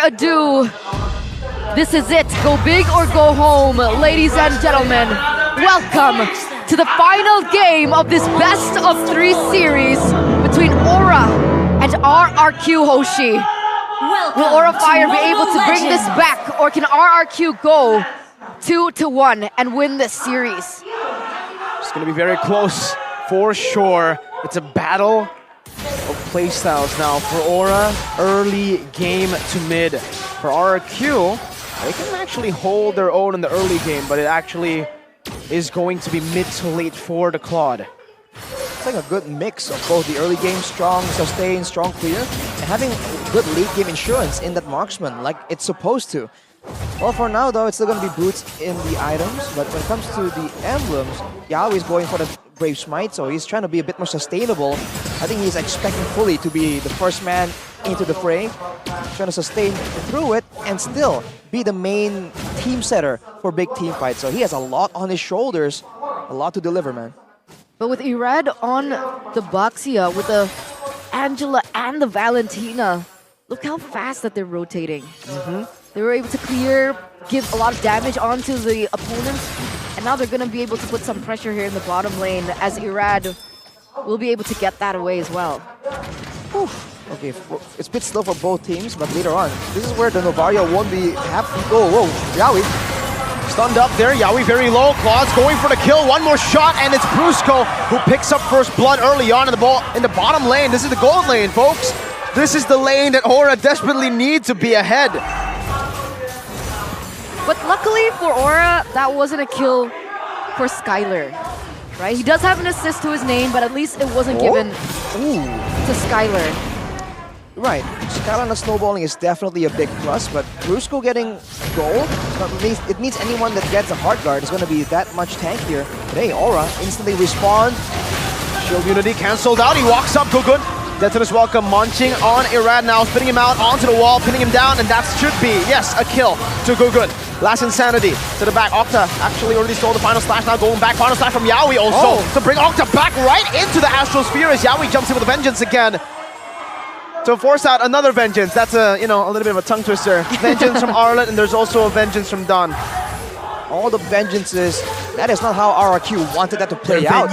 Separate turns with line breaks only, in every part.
ado, this is it. Go big or go home. Ladies and gentlemen, welcome to the final game of this best of 3 series between Aura and RRQ Hoshi. Will Aura Fire be able to bring this back, or can RRQ go 2-1 and win this series?
It's going to be very close for sure. It's a battle of playstyles now. For Aura, early game to mid. For RRQ, they can actually hold their own in the early game, but it actually is going to be mid to late for the Claude.
It's like a good mix of both the early game, strong sustain, strong clear, and having good late game insurance in that marksman like it's supposed to. Well, for now though, it's still going to be boots in the items, but when it comes to the emblems, Yahweh's going for the Brave Smite, so he's trying to be a bit more sustainable. I think he's expecting fully to be the first man into the fray, trying to sustain through it and still be the main team setter for big team fights. So he has a lot on his shoulders, a lot to deliver, man.
But with Irad on the Baxia, with the Angela and the Valentina, look how fast that they're rotating. They were able to clear, give a lot of damage onto the opponents, and now they're going to be able to put some pressure here in the bottom lane as Irad will be able to get that away as well.
Whew. Okay, it's a bit slow for both teams, but later on, this is where the Novaria won't be happy. Oh, whoa, Yawi.
Stunned up there, Yawi very low. Claude's going for the kill. One more shot, and it's Brusco who picks up first blood early on in the bottom lane. This is the gold lane, folks. This is the lane that Aura desperately need to be ahead.
But luckily for Aura, that wasn't a kill for Skylar, right? He does have an assist to his name, but at least it wasn't given to Skylar.
Right, Skylar on the snowballing is definitely a big plus, but Brusco getting gold, it means anyone that gets a hard guard is going to be that much tankier. But hey, Aura instantly respawn.
Shield Unity cancelled out, he walks up, Gugun. Detonus welcome, munching on Irad now, spinning him out onto the wall, pinning him down, and that should be, yes, a kill to Gugun. Last Insanity to the back. Octa actually already stole the final slash, now going back. Final slash from Yawi also to bring Octa back right into the Astral Sphere as Yawi jumps in with a vengeance again. To force out another vengeance. That's a little bit of a tongue twister. Vengeance from Arlet, and there's also a vengeance from Don.
All the vengeances, that is not how RRQ wanted that to play out.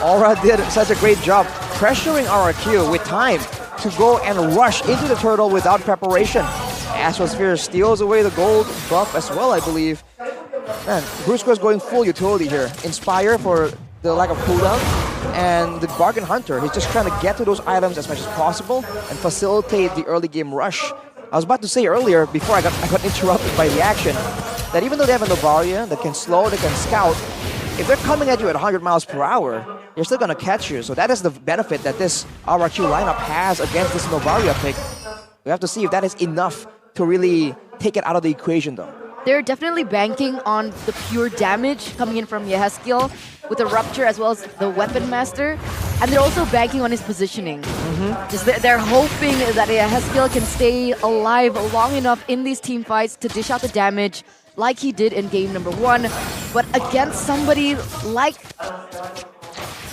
Aura did such a great job pressuring RRQ with time to go and rush into the turtle without preparation. Astral Sphere steals away the gold buff as well, I believe. Man, Brusco is going full utility here. Inspire for the lack of cooldown, and the Bargain Hunter, he's just trying to get to those items as much as possible and facilitate the early game rush. I was about to say earlier, before I got interrupted by the action, that even though they have a Novaria that can slow, they can scout, if they're coming at you at 100 miles per hour, they're still going to catch you. So that is the benefit that this RRQ lineup has against this Novaria pick. We have to see if that is enough to really take it out of the equation though.
They're definitely banking on the pure damage coming in from Yehezkiel with the Rupture as well as the Weapon Master. And they're also banking on his positioning. Just they're hoping that Yehezkiel can stay alive long enough in these team fights to dish out the damage like he did in game number 1. But against somebody like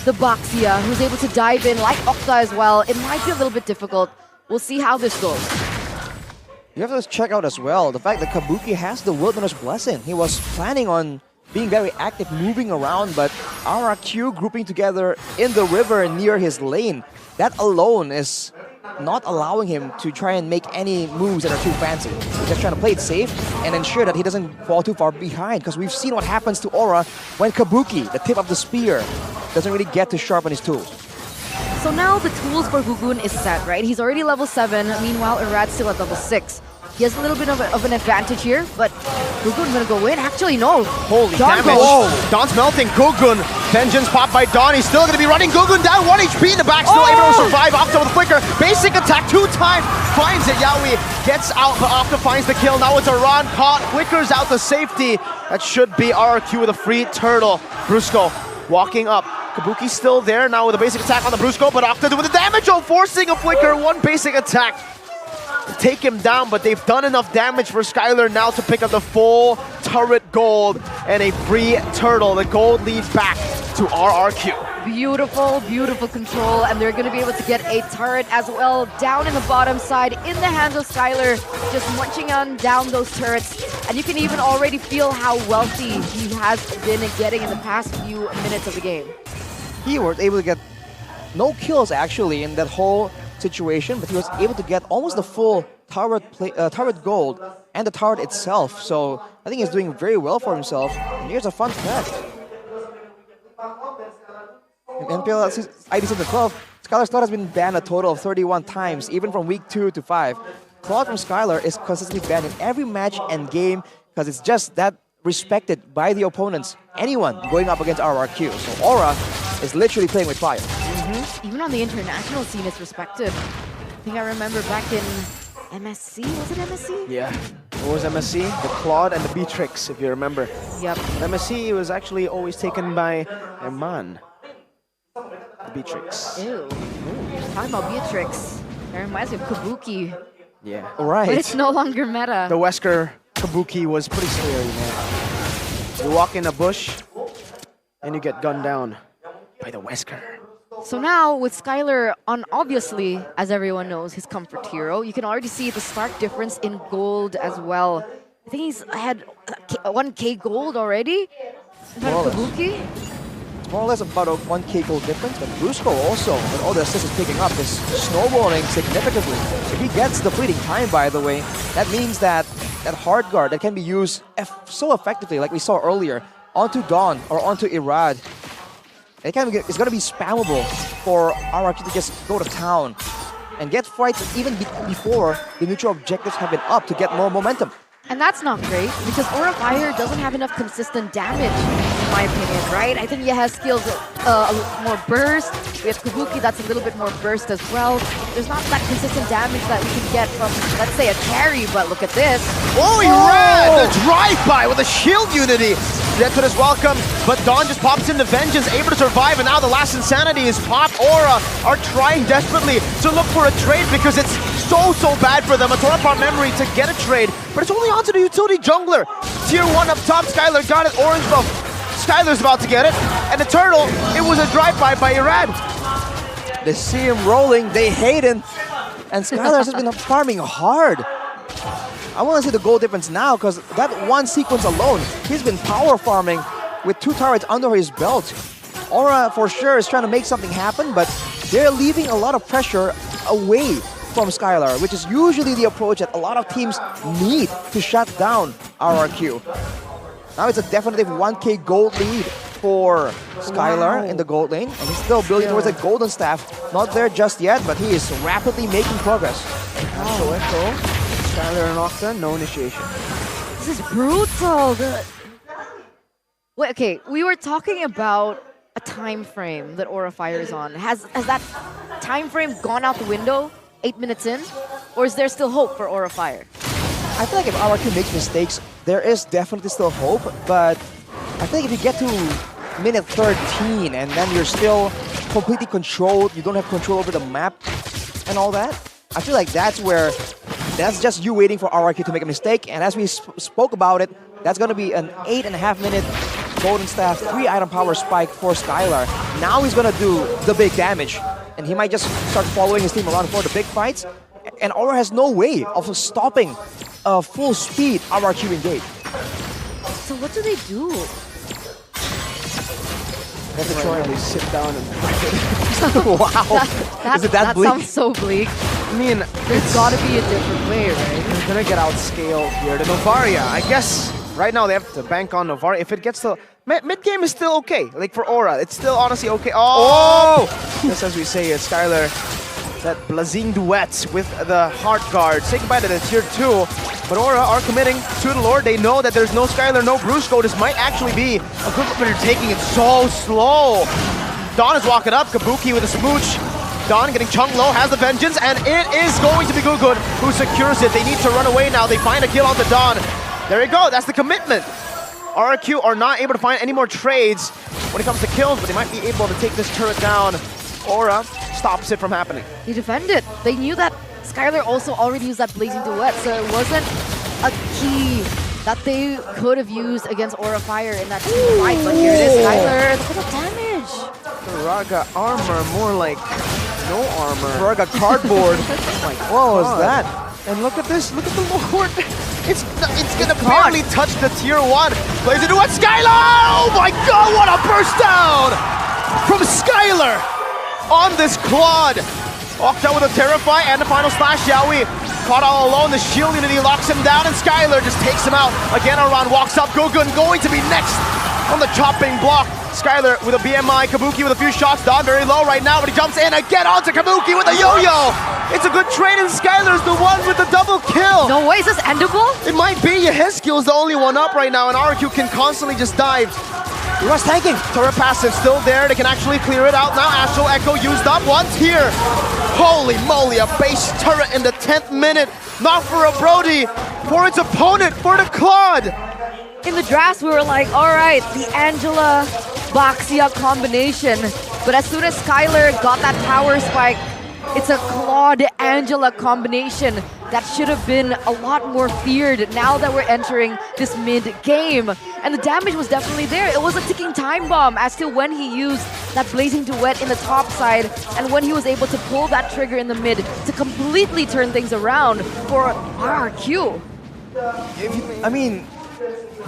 the Baxia, who's able to dive in, like Octa as well, it might be a little bit difficult. We'll see how this goes.
You have to check out as well the fact that Kabuki has the Wilderness Blessing. He was planning on being very active, moving around, but RRQ grouping together in the river near his lane, that alone is not allowing him to try and make any moves that are too fancy. He's just trying to play it safe and ensure that he doesn't fall too far behind, because we've seen what happens to Aura when Kabuki, the tip of the spear, doesn't really get to sharpen his tools.
So now the tools for Gugun is set, right? He's already level 7, meanwhile Irad's still at level 6. He has a little bit of an advantage here, but Gugun's gonna go in. Actually, no.
Holy damage. Don's melting. Gugun. Vengeance popped by Don. He's still gonna be running. Gugun down 1 HP in the back. Still able to survive. Octa with a flicker. Basic attack 2 times. Finds it. Yawi gets out, but Octa finds the kill. Now it's a run. Caught. Flickers out the safety. That should be RRQ with a free turtle. Brusco walking up. Kabuki's still there now with a basic attack on the Brusco, but Octa doing the damage. Oh, forcing a flicker. 1 basic attack to take him down, but they've done enough damage for Skylar now to pick up the full turret gold and a free turtle. The gold leads back to RRQ.
Beautiful, beautiful control, and they're going to be able to get a turret as well down in the bottom side in the hands of Skylar, just munching on down those turrets. And you can even already feel how wealthy he has been getting in the past few minutes of the game.
He was able to get no kills actually in that whole situation, but he was able to get almost the full turret gold and the turret itself. So I think he's doing very well for himself. And here's a fun fact. In NPL ID Season 12, Skylar's claude has been banned a total of 31 times, even from week 2 to 5. Claude from Skylar is consistently banned in every match and game because it's just that respected by the opponents, anyone going up against RRQ. So Aura is literally playing with fire.
Even on the international scene, it's respected. I think I remember back in MSC, was it MSC?
Yeah, it was MSC, the Claude and the Beatrix, if you remember.
Yep.
MSC was actually always taken by Herman. The Beatrix.
Ew. Talking about Beatrix. That reminds me of Kabuki.
Yeah.
Right.
But it's no longer meta.
The Wesker Kabuki was pretty scary, man. You walk in a bush, and you get gunned down by the Wesker.
So now, with Skylar on, obviously, as everyone knows, his comfort hero, you can already see the stark difference in gold as well. I think he's had 1k gold already.
More or less.
Kabuki.
More or less about a 1k gold difference, but Brusco also, with all the assists he's picking up, is snowballing significantly. If he gets the fleeting time, by the way, that means that that hard guard that can be used so effectively, like we saw earlier, onto Dawn or onto Irad, it's going to be spammable for RRQ to just go to town and get fights even before the neutral objectives have been up to get more momentum.
And that's not great, because Aura Fire doesn't have enough consistent damage, in my opinion, right? I think he has skills a little more burst. We have Kabuki that's a little bit more burst as well. There's not that consistent damage that we can get from, let's say, a carry, but look at this.
Oh, he ran! The drive-by with a shield unity! Deathwood is welcome, but Dawn just pops into Vengeance, able to survive, and now the last Insanity is popped. Aura are trying desperately to look for a trade because it's so bad for them. A Torapon memory to get a trade, but it's only onto the utility jungler. Tier 1 up top, Skylar got it, orange buff. Skylar's about to get it, and the turtle, it was a drive-by by Irad.
They see him rolling, they hate him, and Skylar has been farming hard. I want to see the goal difference now, because that one sequence alone, he's been power farming with 2 turrets under his belt. Aura, for sure, is trying to make something happen, but they're leaving a lot of pressure away from Skylar, which is usually the approach that a lot of teams need to shut down RRQ. Now it's a definitive 1k gold lead for Skylar in the gold lane, and he's still building towards a golden staff. Not there just yet, but he is rapidly making progress.
So Echo, Skylar and Octa, no initiation.
This is brutal. Wait, okay, we were talking about a time frame that Aura Fire is on. Has that time frame gone out the window 8 minutes in? Or is there still hope for Aura Fire?
I feel like if RRQ makes mistakes, there is definitely still hope, but I think if you get to minute 13 and then you're still completely controlled, you don't have control over the map and all that, I feel like that's just you waiting for RRQ to make a mistake, and as we spoke about it, that's going to be an 8.5 minute golden staff, 3 item power spike for Skylar. Now he's going to do the big damage, and he might just start following his team around for the big fights, and Aura has no way of stopping a full speed RRQ engage.
So what do they do?
They have to try and sit down and
Wow. Is it that bleak?
Sounds so bleak.
I mean,
There's gotta be a different way, right?
they're gonna get outscaled here. The Novaria, I guess right now they have to bank on Novaria. If it gets to mid game is still okay. Like for Aura, it's still honestly okay. Oh! Just as we say, Skylar, that blazing duets with the Heart Guard. Say goodbye to the tier 2. But Aura are committing to the Lord. They know that there's no Skylar, no Brusco. This might actually be a good one, but they're taking it so slow. Dawn is walking up. Kabuki with a smooch. Dawn getting Chung low, has the Vengeance, and it is going to be Gugud who secures it. They need to run away now. They find a kill on the Dawn. There you go. That's the commitment. RRQ are not able to find any more trades when it comes to kills, but they might be able to take this turret down. Aura stops it from happening.
They defend it. They knew that Skylar also already used that Blazing Duet, so it wasn't a key that they could have used against Aura Fire in that team fight. But here it is, Skylar, look at the damage.
Raga armor, more like no armor.
Raga cardboard. What was
God.
that?
And look at this, look at the Lord. It's gonna barely touch the tier 1. Plays into it, Skylar! Oh my god, what a burst down! From Skylar on this Claude. Octa with a Terrify and the final slash, Yaoi. Caught all alone, the shield unity locks him down and Skylar just takes him out. Again, Aran walks up, Gogun going to be next on the chopping block. Skylar with a BMI, Kabuki with a few shots, Don very low right now, but he jumps in again onto Kabuki with a yo-yo. It's a good trade and Skylar's the one with the double kill.
No way, is this endable?
It might be, Yeheskill's the only one up right now and RQ can constantly just dive.
Rush tanking.
Turret passive still there, they can actually clear it out now. Astral Echo used up once here. Holy moly, a base turret in the 10th minute. Not for a Brody, for its opponent, for the Claude.
In the drafts, we were like, all right, the Angela Baxia combination. But as soon as Skylar got that power spike, it's a Claude Angela combination that should have been a lot more feared now that we're entering this mid-game. And the damage was definitely there. It was a ticking time bomb as to when he used that Blazing Duet in the top side and when he was able to pull that trigger in the mid to completely turn things around for RRQ.
I mean,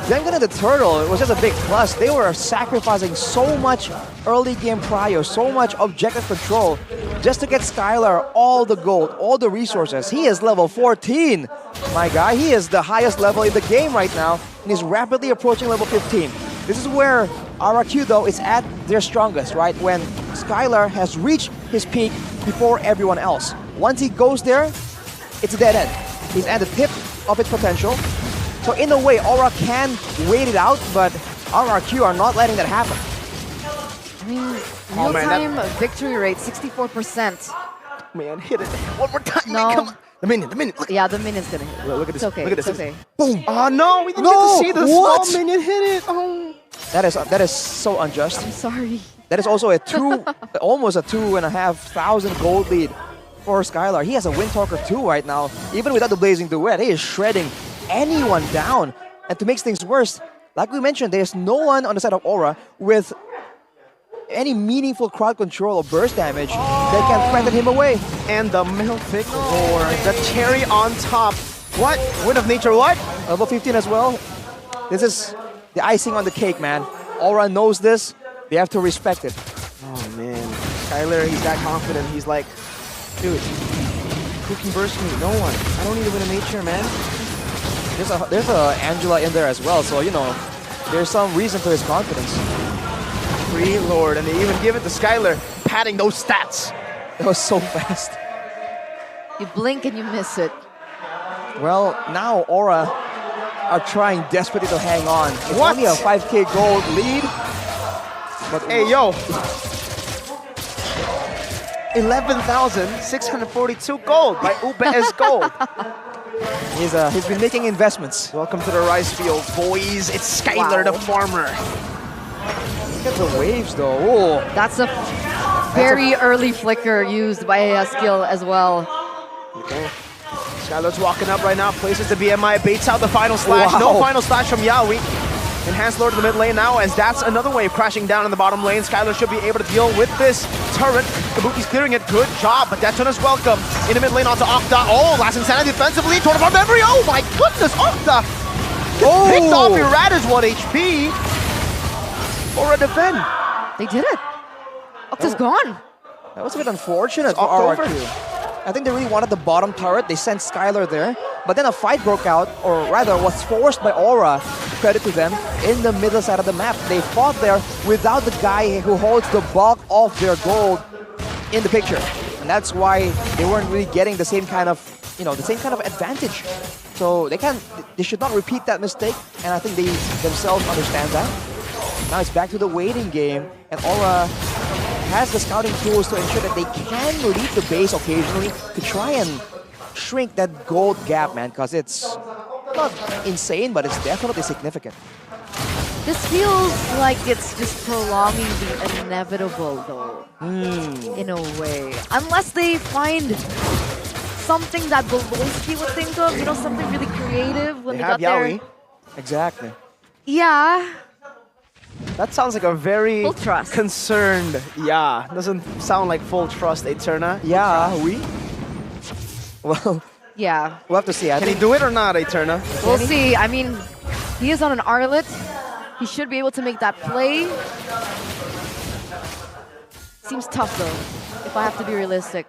them getting the turtle, it was just a big plus. They were sacrificing so much early game prio, so much objective control just to get Skylar all the gold, all the resources. He is level 14. My guy, he is the highest level in the game right now and he's rapidly approaching level 15. This is where RRQ though is at their strongest, right? When Skylar has reached his peak before everyone else. Once he goes there, it's a dead end. He's at the tip of its potential. So in a way, Aura can wait it out, but RRQ are not letting that happen.
I mean, real-time victory rate, 64%.
Man, hit it one more time.
No.
Come on. The minion. Look.
Yeah, the minion's gonna hit.
Look at this.
It's okay,
Look at this.
it's okay.
Boom!
Oh no, we didn't get to see the small minion hit it. Oh.
That is so unjust.
I'm sorry.
That is also a almost a 2,500 gold lead for Skylar. He has a Windtalker 2 right now. Even without the Blazing Duet, he is shredding anyone down. And to make things worse, like we mentioned, there's no one on the side of Aura with any meaningful crowd control or burst damage that can threaten him away.
And the Melfic Roar, the cherry on top. What? Wind of Nature, what?
Level 15 as well. This is the icing on the cake, man. Aura knows this. They have to respect it.
Oh man, Skylar, he's that confident. He's like, dude, who can burst me? No one. I don't need to win a nature, man.
There's a Angela in there as well, so you know, there's some reason for his confidence.
Free Lord, and they even give it to Skylar, padding those stats.
That was so fast.
You blink and you miss it.
Well, now Aura are trying desperately to hang on. It's
What?
only a 5k gold lead. But
Hey, yo. 11,642 gold by UBS Gold.
he's been making investments.
Welcome to the rice field, boys. It's Skylar the farmer.
Look at the waves though. Oh,
That's a very early flicker used by a skill as well.
Okay. Skylar's walking up right now, places the BMI, baits out the final slash.
Wow.
No final slash from Yaoi. Enhanced Lord to the mid lane now, as that's another wave crashing down in the bottom lane. Skylar should be able to deal with this turret. Kabuki's clearing it, good job, but Detona's welcome. In the mid lane onto Octa. Oh, last insanity defensively, torn apart memory. Oh my goodness, Octa!
Oh.
Picked off Irada's 1 HP. Or a defend.
They did it. Octa's gone.
that was a bit unfortunate for
Octa over.
RRQ. I think they really wanted the bottom turret. They sent Skylar there, but then a fight broke out, or rather was forced by Aura, credit to them, in the middle side of the map. They fought there without the guy who holds the bulk of their gold in the picture. And that's why they weren't really getting the same kind of, the same kind of advantage. So they should not repeat that mistake, and I think they themselves understand that. Now it's back to the waiting game, and Aura has the scouting tools to ensure that they can leave the base occasionally to try and shrink that gold gap, man, because it's not insane, but it's definitely significant.
This feels like it's just prolonging the inevitable, though, in a way. Unless they find something that Bolonsky would think of, something really creative when they got there.
Yaoi.
Exactly.
Yeah.
That sounds like a very
Full trust.
concerned. Yeah, doesn't sound like full trust, Eterna.
Yeah, we. Well,
Yeah.
we'll have to see. I
Can he
think
do it or not, Eterna?
We'll see. I mean, he is on an Arlet. He should be able to make that play. Seems tough though, if I have to be realistic.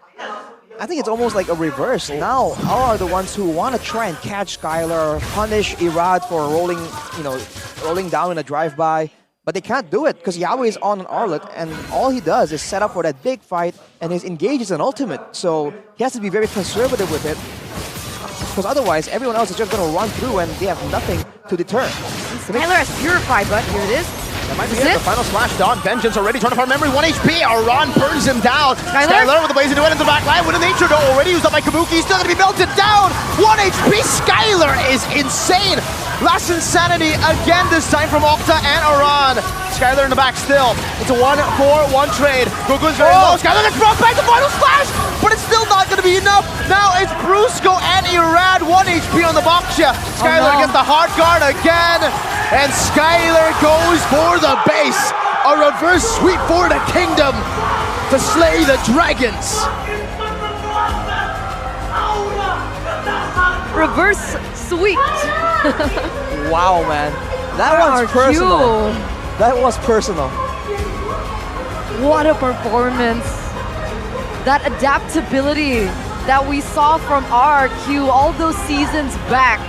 I think it's almost like a reverse. Now, all are the ones who want to try and catch Skylar, punish Irad for rolling, rolling down in a drive-by, but they can't do it because Yahweh is on an Arlet, and all he does is set up for that big fight, and his engage is an ultimate, so he has to be very conservative with it, because otherwise everyone else is just going to run through and they have nothing to deter.
Skylar has purified, but here it is.
That might be
Is
it.
it?
The final slash, Dawn Vengeance already trying to farm memory. 1 HP. Aran burns him down.
Skylar?
Skylar with the blazing duet into the back line. With a nature though already used up by Kabuki. Still gonna be melted down. 1 HP. Skylar is insane. Last Insanity again, this time from Octa and Aran. Skylar in the back still. It's a 1-4-1 trade. Gugun's very low. Skylar gets brought back to final slash, but it's still not gonna be enough. Now it's Brusco and Irad. 1 HP on the Baksha. Skylar
no.
gets the hard guard again. And Skylar goes for the base. A reverse sweep for the kingdom to slay the dragons.
Reverse sweep.
Wow, man. That was personal. That was personal.
What a performance. That adaptability that we saw from RRQ all those seasons back.